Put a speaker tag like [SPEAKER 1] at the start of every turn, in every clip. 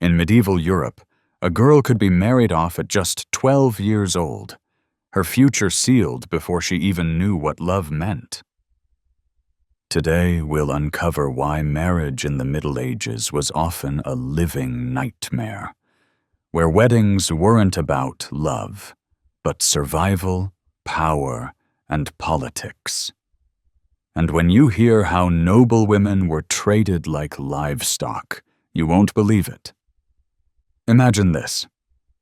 [SPEAKER 1] In medieval Europe, a girl could be married off at just 12 years old, her future sealed before she even knew what love meant. Today, we'll uncover why marriage in the Middle Ages was often a living nightmare, where weddings weren't about love, but survival, power, and politics. And when you hear how noble women were traded like livestock, you won't believe it. Imagine this.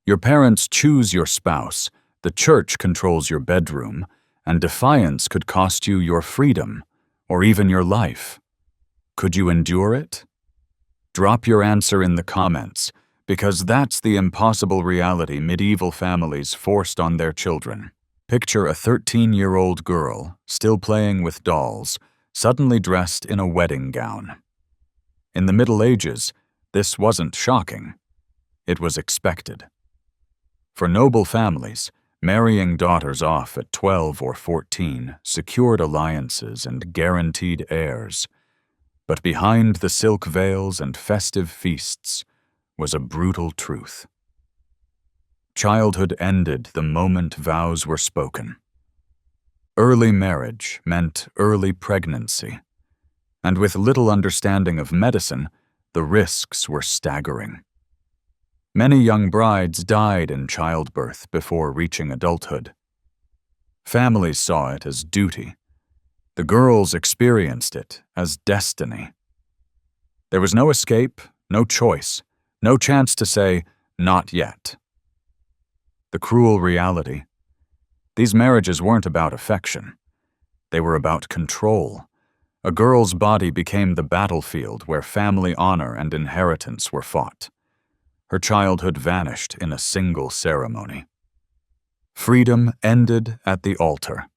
[SPEAKER 1] Your parents choose your spouse, the church controls your bedroom, and defiance could cost you your freedom, or even your life. Could you endure it? Drop your answer in the comments, because that's the impossible reality medieval families forced on their children. Picture a 13-year-old girl, still playing with dolls, suddenly dressed in a wedding gown. In the Middle Ages, this wasn't shocking. It was expected. For noble families, marrying daughters off at 12 or 14 secured alliances and guaranteed heirs. But behind the silk veils and festive feasts was a brutal truth. Childhood ended the moment vows were spoken. Early marriage meant early pregnancy, and with little understanding of medicine, the risks were staggering. Many young brides died in childbirth before reaching adulthood. Families saw it as duty. The girls experienced it as destiny. There was no escape, no choice, no chance to say, "Not yet." The cruel reality. These marriages weren't about affection. They were about control. A girl's body became the battlefield where family honor and inheritance were fought. Her childhood vanished in a single ceremony. Freedom ended at the altar.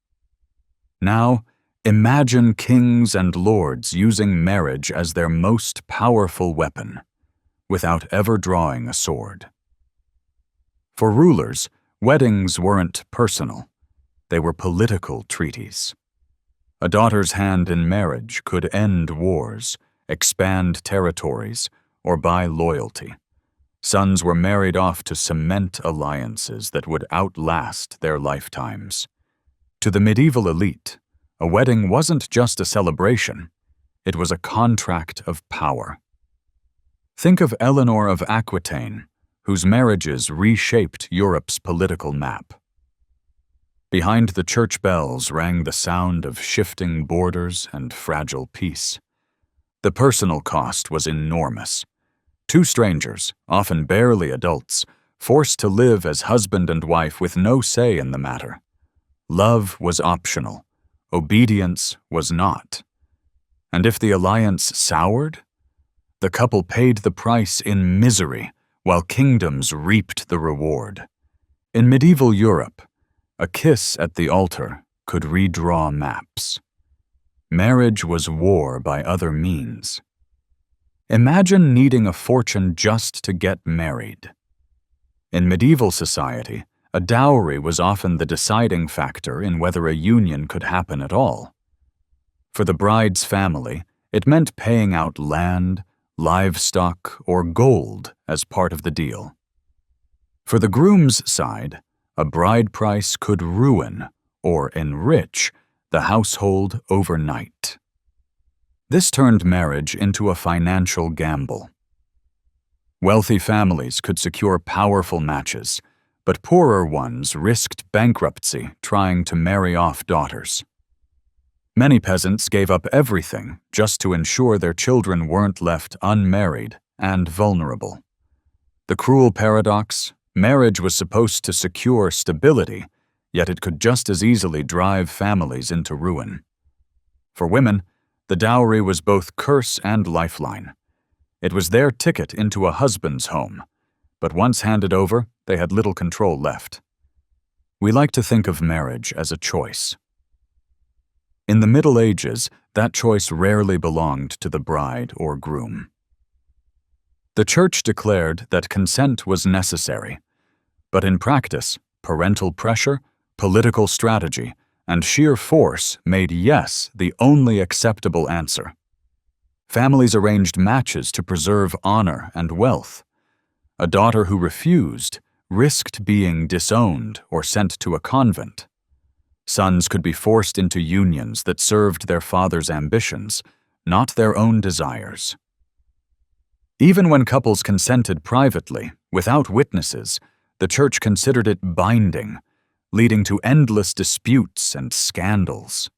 [SPEAKER 1] Now, imagine kings and lords using marriage as their most powerful weapon, without ever drawing a sword. For rulers, weddings weren't personal. They were political treaties. A daughter's hand in marriage could end wars, expand territories, or buy loyalty. Sons were married off to cement alliances that would outlast their lifetimes. To the medieval elite, a wedding wasn't just a celebration, it was a contract of power. Think of Eleanor of Aquitaine, whose marriages reshaped Europe's political map. Behind the church bells rang the sound of shifting borders and fragile peace. The personal cost was enormous. Two strangers, often barely adults, forced to live as husband and wife with no say in the matter. Love was optional. Obedience was not. And if the alliance soured, the couple paid the price in misery, while kingdoms reaped the reward. In medieval Europe, a kiss at the altar could redraw maps. Marriage was war by other means. Imagine needing a fortune just to get married. In medieval society, a dowry was often the deciding factor in whether a union could happen at all. For the bride's family, it meant paying out land, livestock, or gold as part of the deal. For the groom's side, a bride price could ruin or enrich the household overnight. This turned marriage into a financial gamble. Wealthy families could secure powerful matches, but poorer ones risked bankruptcy trying to marry off daughters. Many peasants gave up everything just to ensure their children weren't left unmarried and vulnerable. The cruel paradox: marriage was supposed to secure stability, yet it could just as easily drive families into ruin. For women, the dowry was both curse and lifeline. It was their ticket into a husband's home, but once handed over, they had little control left. We like to think of marriage as a choice. In the Middle Ages, that choice rarely belonged to the bride or groom. The church declared that consent was necessary, but in practice, parental pressure, political strategy, and sheer force made yes the only acceptable answer. Families arranged matches to preserve honor and wealth. A daughter who refused risked being disowned or sent to a convent. Sons could be forced into unions that served their father's ambitions, not their own desires. Even when couples consented privately, without witnesses, the church considered it binding, leading to endless disputes and scandals.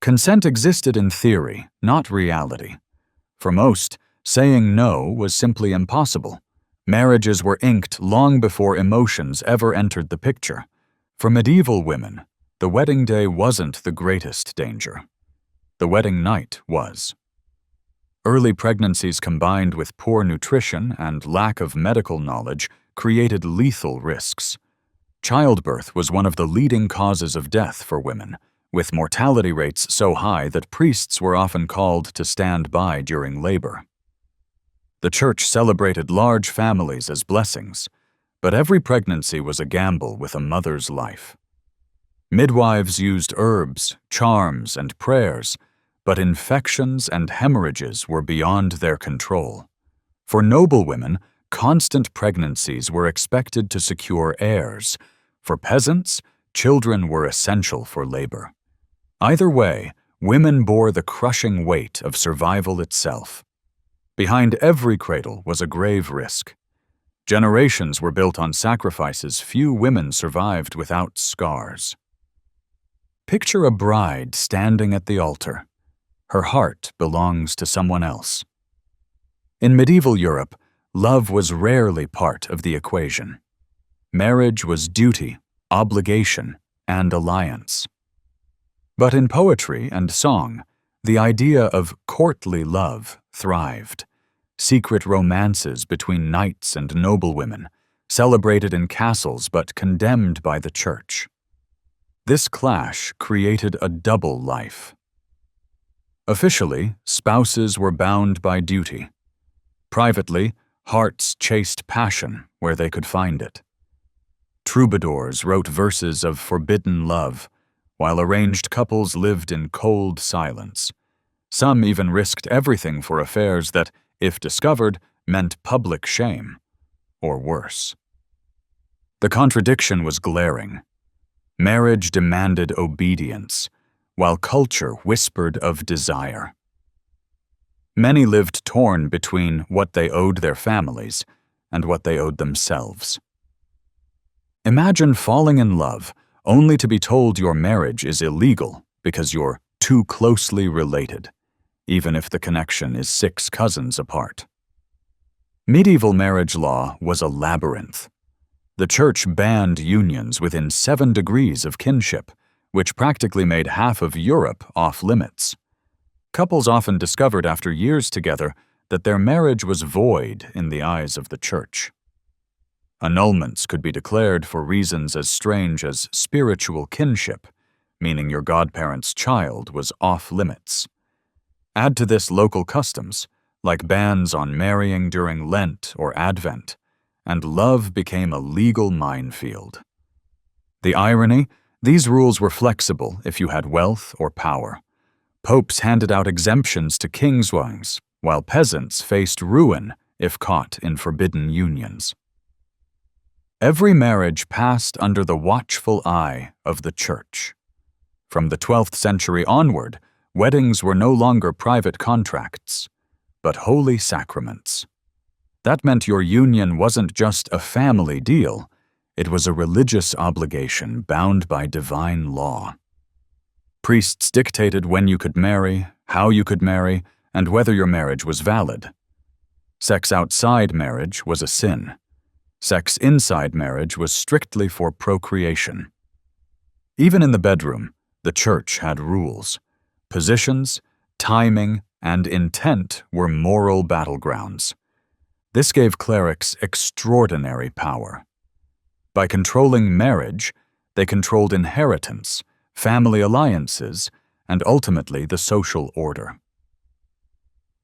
[SPEAKER 1] Consent existed in theory, not reality. For most, saying no was simply impossible. Marriages were inked long before emotions ever entered the picture. For medieval women, the wedding day wasn't the greatest danger. The wedding night was. Early pregnancies combined with poor nutrition and lack of medical knowledge created lethal risks. Childbirth was one of the leading causes of death for women, with mortality rates so high that priests were often called to stand by during labor. The church celebrated large families as blessings, but every pregnancy was a gamble with a mother's life. Midwives used herbs, charms, and prayers, but infections and hemorrhages were beyond their control. For noble women, constant pregnancies were expected to secure heirs. For peasants, children were essential for labor. Either way, women bore the crushing weight of survival itself. Behind every cradle was a grave risk. Generations were built on sacrifices few women survived without scars. Picture a bride standing at the altar. Her heart belongs to someone else. In medieval Europe, love was rarely part of the equation. Marriage was duty, obligation, and alliance. But in poetry and song, the idea of courtly love thrived. Secret romances between knights and noblewomen, celebrated in castles but condemned by the church. This clash created a double life. Officially, spouses were bound by duty. Privately, hearts chased passion where they could find it. Troubadours wrote verses of forbidden love, while arranged couples lived in cold silence. Some even risked everything for affairs that, if discovered, meant public shame, or worse. The contradiction was glaring. Marriage demanded obedience, while culture whispered of desire. Many lived torn between what they owed their families and what they owed themselves. Imagine falling in love only to be told your marriage is illegal because you're too closely related, even if the connection is 6 cousins apart. Medieval marriage law was a labyrinth. The church banned unions within 7 degrees of kinship, which practically made half of Europe off-limits. Couples often discovered after years together that their marriage was void in the eyes of the church. Annulments could be declared for reasons as strange as spiritual kinship, meaning your godparent's child was off-limits. Add to this local customs, like bans on marrying during Lent or Advent, and love became a legal minefield. The irony? These rules were flexible if you had wealth or power. Popes handed out exemptions to kingswives, while peasants faced ruin if caught in forbidden unions. Every marriage passed under the watchful eye of the church. From the 12th century onward, weddings were no longer private contracts, but holy sacraments. That meant your union wasn't just a family deal, it was a religious obligation bound by divine law. Priests dictated when you could marry, how you could marry, and whether your marriage was valid. Sex outside marriage was a sin. Sex inside marriage was strictly for procreation. Even in the bedroom, the church had rules. Positions, timing, and intent were moral battlegrounds. This gave clerics extraordinary power. By controlling marriage, they controlled inheritance, family alliances, and ultimately the social order.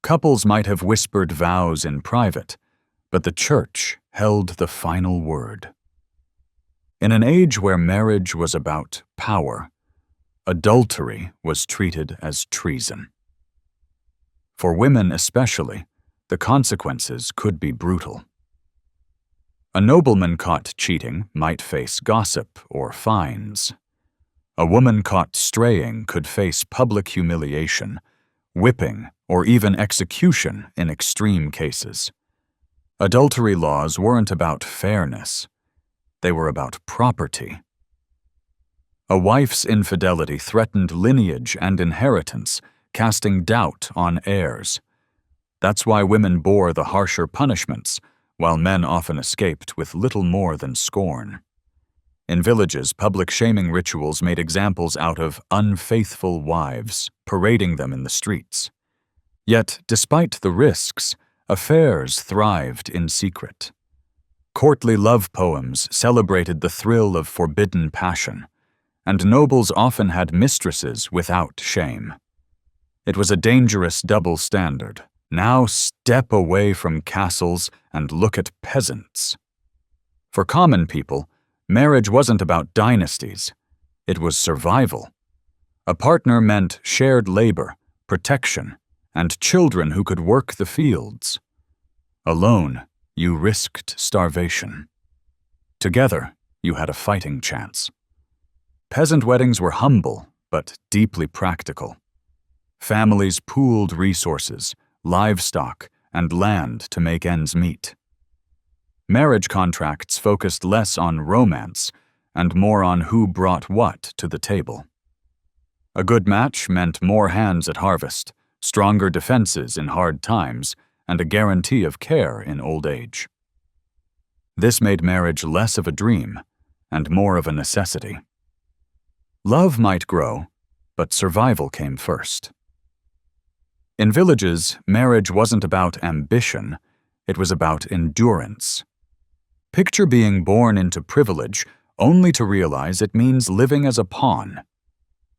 [SPEAKER 1] Couples might have whispered vows in private, but the church held the final word. In an age where marriage was about power, adultery was treated as treason. For women especially, the consequences could be brutal. A nobleman caught cheating might face gossip or fines. A woman caught straying could face public humiliation, whipping, or even execution in extreme cases. Adultery laws weren't about fairness. They were about property. A wife's infidelity threatened lineage and inheritance, casting doubt on heirs. That's why women bore the harsher punishments, while men often escaped with little more than scorn. In villages, public shaming rituals made examples out of unfaithful wives, parading them in the streets. Yet, despite the risks, affairs thrived in secret. Courtly love poems celebrated the thrill of forbidden passion, and nobles often had mistresses without shame. It was a dangerous double standard. Now step away from castles and look at peasants. For common people, marriage wasn't about dynasties. It was survival. A partner meant shared labor, protection, and children who could work the fields. Alone, you risked starvation. Together, you had a fighting chance. Peasant weddings were humble, but deeply practical. Families pooled resources, livestock, and land to make ends meet. Marriage contracts focused less on romance and more on who brought what to the table. A good match meant more hands at harvest, stronger defenses in hard times, and a guarantee of care in old age. This made marriage less of a dream and more of a necessity. Love might grow, but survival came first. In villages, marriage wasn't about ambition, it was about endurance. Picture being born into privilege only to realize it means living as a pawn.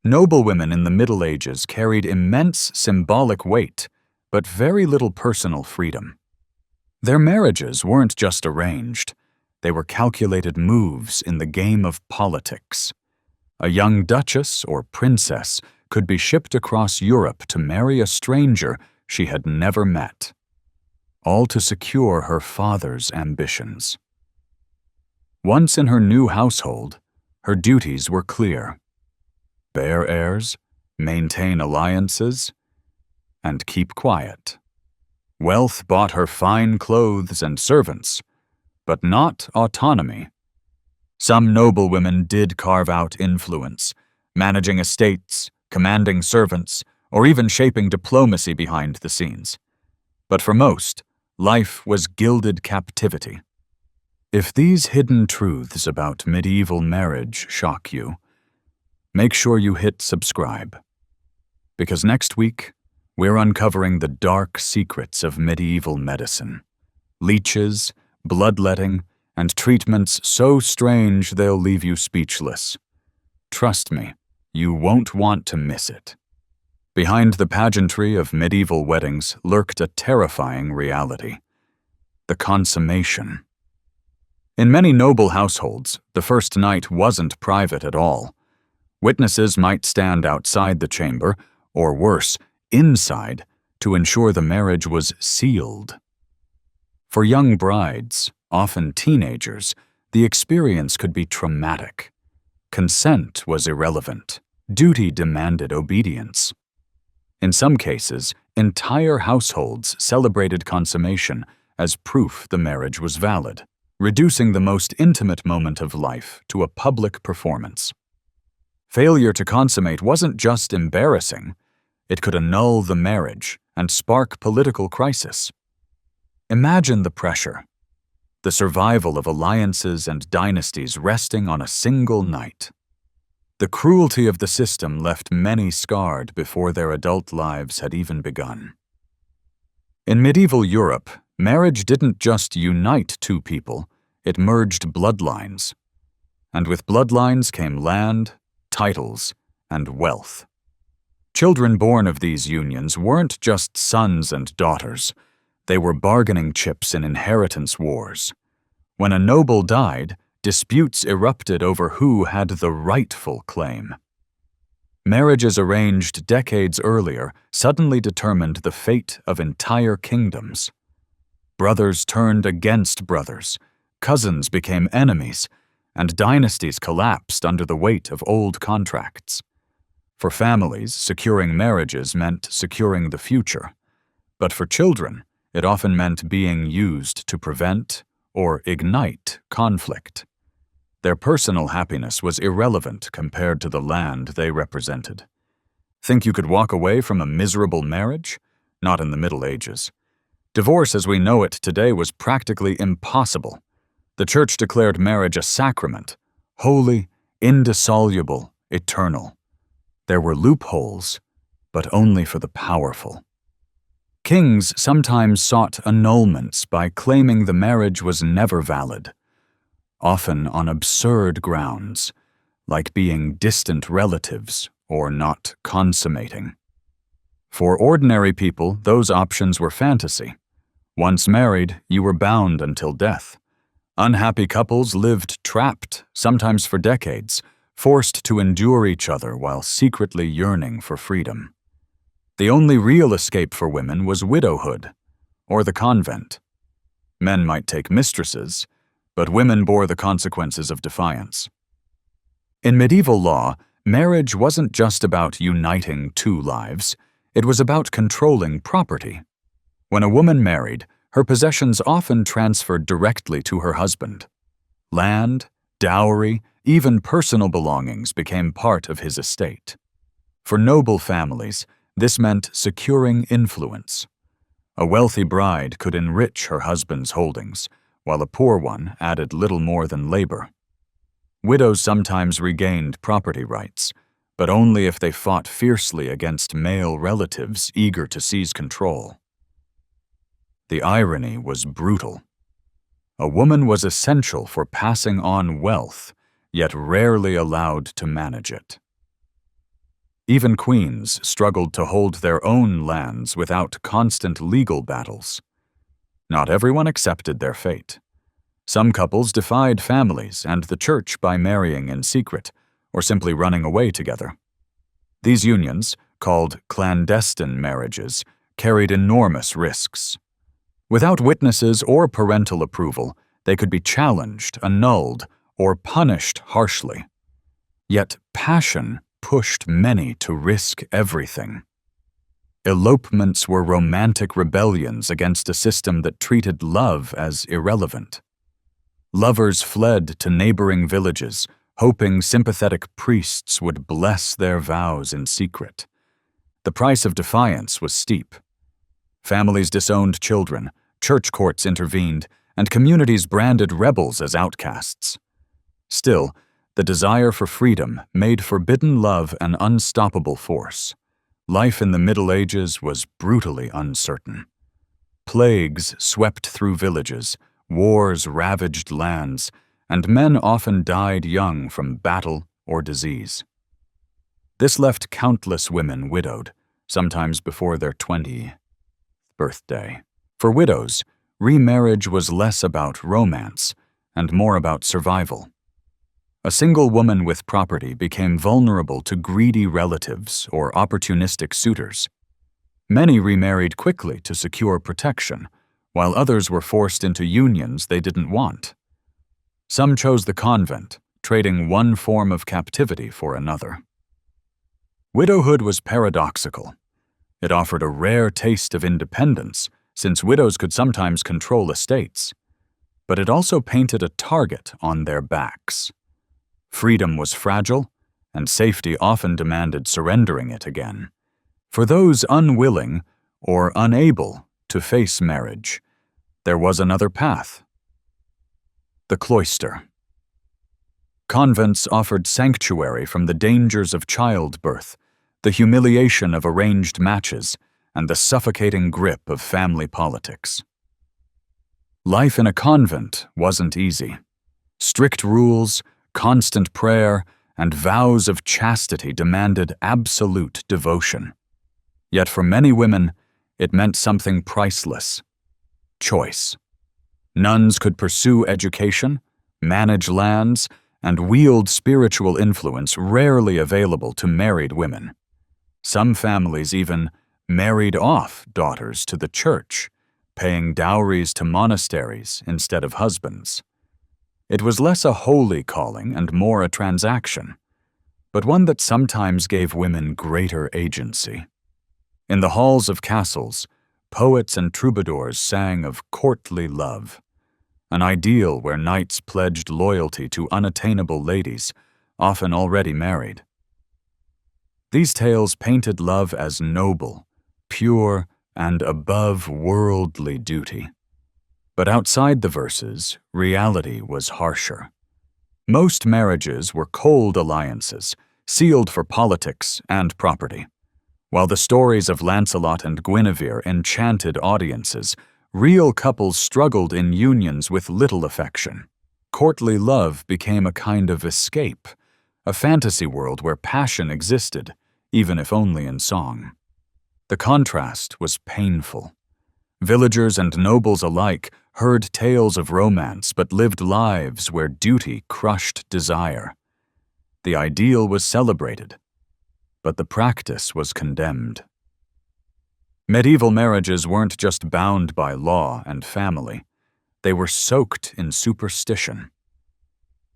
[SPEAKER 1] Noblewomen in the Middle Ages carried immense symbolic weight, but very little personal freedom. Their marriages weren't just arranged, they were calculated moves in the game of politics. A young duchess or princess could be shipped across Europe to marry a stranger she had never met, all to secure her father's ambitions. Once in her new household, her duties were clear: bear heirs, maintain alliances, and keep quiet. Wealth bought her fine clothes and servants, but not autonomy. Some noblewomen did carve out influence, managing estates, commanding servants, or even shaping diplomacy behind the scenes. But for most, life was gilded captivity. If these hidden truths about medieval marriage shock you, make sure you hit subscribe. Because next week, we're uncovering the dark secrets of medieval medicine. Leeches, bloodletting, and treatments so strange they'll leave you speechless. Trust me, you won't want to miss it. Behind the pageantry of medieval weddings lurked a terrifying reality: the consummation. In many noble households, the first night wasn't private at all. Witnesses might stand outside the chamber, or worse, inside, to ensure the marriage was sealed. For young brides, often teenagers, the experience could be traumatic. Consent was irrelevant. Duty demanded obedience. In some cases, entire households celebrated consummation as proof the marriage was valid, reducing the most intimate moment of life to a public performance. Failure to consummate wasn't just embarrassing, it could annul the marriage and spark political crisis. Imagine the pressure: the survival of alliances and dynasties resting on a single night. The cruelty of the system left many scarred before their adult lives had even begun. In medieval Europe, marriage didn't just unite two people, it merged bloodlines. And with bloodlines came land, titles, and wealth. Children born of these unions weren't just sons and daughters. They were bargaining chips in inheritance wars. When a noble died, disputes erupted over who had the rightful claim. Marriages arranged decades earlier suddenly determined the fate of entire kingdoms. Brothers turned against brothers, Cousins became enemies, and dynasties collapsed under the weight of old contracts. For families, securing marriages meant securing the future. But for children, it often meant being used to prevent or ignite conflict. Their personal happiness was irrelevant compared to the land they represented. Think you could walk away from a miserable marriage? Not in the Middle Ages. Divorce as we know it today was practically impossible. The Church declared marriage a sacrament, holy, indissoluble, eternal. There were loopholes, but only for the powerful. Kings sometimes sought annulments by claiming the marriage was never valid, often on absurd grounds, like being distant relatives or not consummating. For ordinary people, those options were fantasy. Once married, you were bound until death. Unhappy couples lived trapped, sometimes for decades, forced to endure each other while secretly yearning for freedom. The only real escape for women was widowhood, or the convent. Men might take mistresses, but women bore the consequences of defiance. In medieval law, marriage wasn't just about uniting two lives, it was about controlling property. When a woman married, her possessions often transferred directly to her husband. Land, dowry, even personal belongings became part of his estate. For noble families, this meant securing influence. A wealthy bride could enrich her husband's holdings, while a poor one added little more than labor. Widows sometimes regained property rights, but only if they fought fiercely against male relatives eager to seize control. The irony was brutal. A woman was essential for passing on wealth, yet rarely allowed to manage it. Even queens struggled to hold their own lands without constant legal battles. Not everyone accepted their fate. Some couples defied families and the church by marrying in secret, or simply running away together. These unions, called clandestine marriages, carried enormous risks. Without witnesses or parental approval, they could be challenged, annulled, or punished harshly. Yet passion pushed many to risk everything. Elopements were romantic rebellions against a system that treated love as irrelevant. Lovers fled to neighboring villages, hoping sympathetic priests would bless their vows in secret. The price of defiance was steep. Families disowned children, church courts intervened, and communities branded rebels as outcasts. Still, the desire for freedom made forbidden love an unstoppable force. Life in the Middle Ages was brutally uncertain. Plagues swept through villages, wars ravaged lands, and men often died young from battle or disease. This left countless women widowed, sometimes before their 20th birthday. For widows, remarriage was less about romance and more about survival. A single woman with property became vulnerable to greedy relatives or opportunistic suitors. Many remarried quickly to secure protection, while others were forced into unions they didn't want. Some chose the convent, trading one form of captivity for another. Widowhood was paradoxical. It offered a rare taste of independence, since widows could sometimes control estates. But it also painted a target on their backs. Freedom was fragile, and safety often demanded surrendering it again. For those unwilling or unable to face marriage, there was another path: the cloister. Convents offered sanctuary from the dangers of childbirth, the humiliation of arranged matches, and the suffocating grip of family politics. Life in a convent wasn't easy. Strict rules, constant prayer, and vows of chastity demanded absolute devotion. Yet for many women, it meant something priceless: choice. Nuns could pursue education, manage lands, and wield spiritual influence rarely available to married women. Some families even married off daughters to the church, paying dowries to monasteries instead of husbands. It was less a holy calling and more a transaction, but one that sometimes gave women greater agency. In the halls of castles, poets and troubadours sang of courtly love, an ideal where knights pledged loyalty to unattainable ladies, often already married. These tales painted love as noble, pure, and above worldly duty. But outside the verses, reality was harsher. Most marriages were cold alliances, sealed for politics and property. While the stories of Lancelot and Guinevere enchanted audiences, real couples struggled in unions with little affection. Courtly love became a kind of escape, a fantasy world where passion existed, even if only in song. The contrast was painful. Villagers and nobles alike heard tales of romance but lived lives where duty crushed desire. The ideal was celebrated, but the practice was condemned. Medieval marriages weren't just bound by law and family. They were soaked in superstition.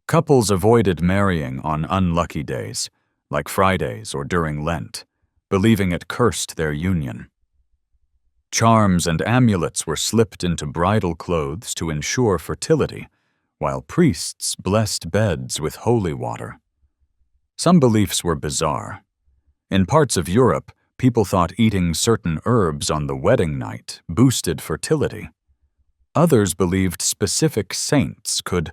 [SPEAKER 1] Couples avoided marrying on unlucky days, like Fridays or during Lent, believing it cursed their union. Charms and amulets were slipped into bridal clothes to ensure fertility, while priests blessed beds with holy water. Some beliefs were bizarre. In parts of Europe, people thought eating certain herbs on the wedding night boosted fertility. Others believed specific saints could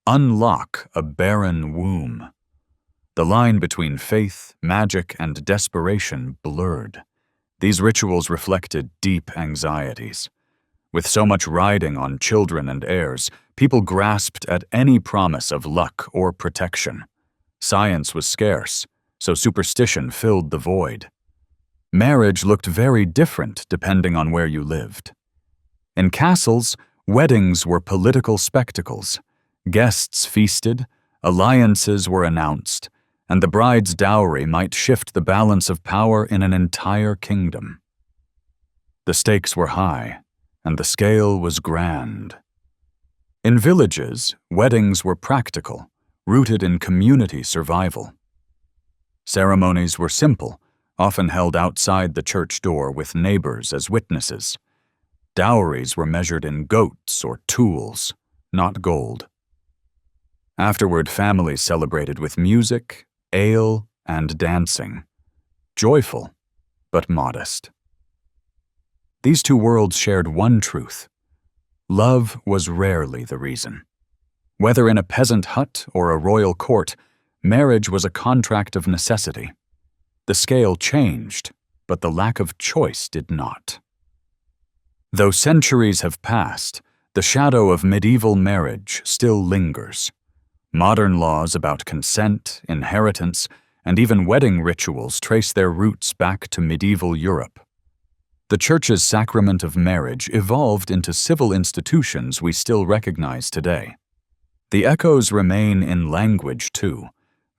[SPEAKER 1] unlock a barren womb. The line between faith, magic, and desperation blurred. These rituals reflected deep anxieties. With so much riding on children and heirs, people grasped at any promise of luck or protection. Science was scarce, so superstition filled the void. Marriage looked very different depending on where you lived. In castles, weddings were political spectacles. Guests feasted, alliances were announced, and the bride's dowry might shift the balance of power in an entire kingdom. The stakes were high, and the scale was grand. In villages, weddings were practical, rooted in community survival. Ceremonies were simple, often held outside the church door with neighbors as witnesses. Dowries were measured in goats or tools, not gold. Afterward, families celebrated with music, ale, and dancing. Joyful, but modest. These two worlds shared one truth. Love was rarely the reason. Whether in a peasant hut or a royal court, marriage was a contract of necessity. The scale changed, but the lack of choice did not. Though centuries have passed, the shadow of medieval marriage still lingers. Modern laws about consent, inheritance, and even wedding rituals trace their roots back to medieval Europe. The Church's sacrament of marriage evolved into civil institutions we still recognize today. The echoes remain in language, too,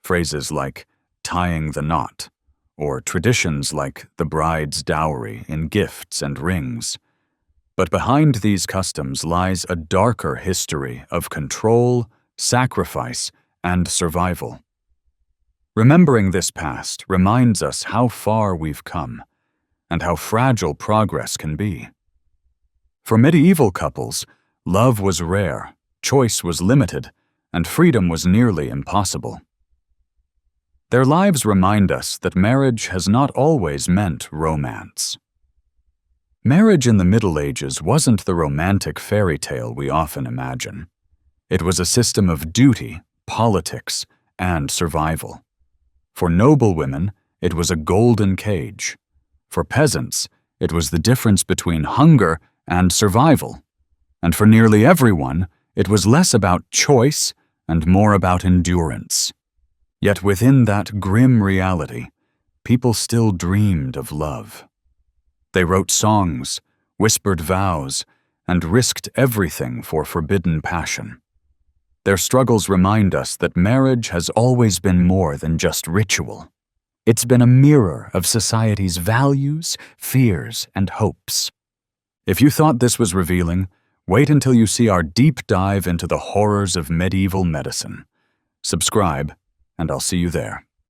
[SPEAKER 1] phrases like tying the knot, or traditions like the bride's dowry in gifts and rings. But behind these customs lies a darker history of control, sacrifice, and survival. Remembering this past reminds us how far we've come, and how fragile progress can be. For medieval couples, love was rare, choice was limited, and freedom was nearly impossible. Their lives remind us that marriage has not always meant romance. Marriage in the Middle Ages wasn't the romantic fairy tale we often imagine. It was a system of duty, politics, and survival. For noble women, it was a golden cage. For peasants, it was the difference between hunger and survival. And for nearly everyone, it was less about choice and more about endurance. Yet within that grim reality, people still dreamed of love. They wrote songs, whispered vows, and risked everything for forbidden passion. Their struggles remind us that marriage has always been more than just ritual. It's been a mirror of society's values, fears, and hopes. If you thought this was revealing, Wait until you see our deep dive into the horrors of medieval medicine. Subscribe, and I'll see you there.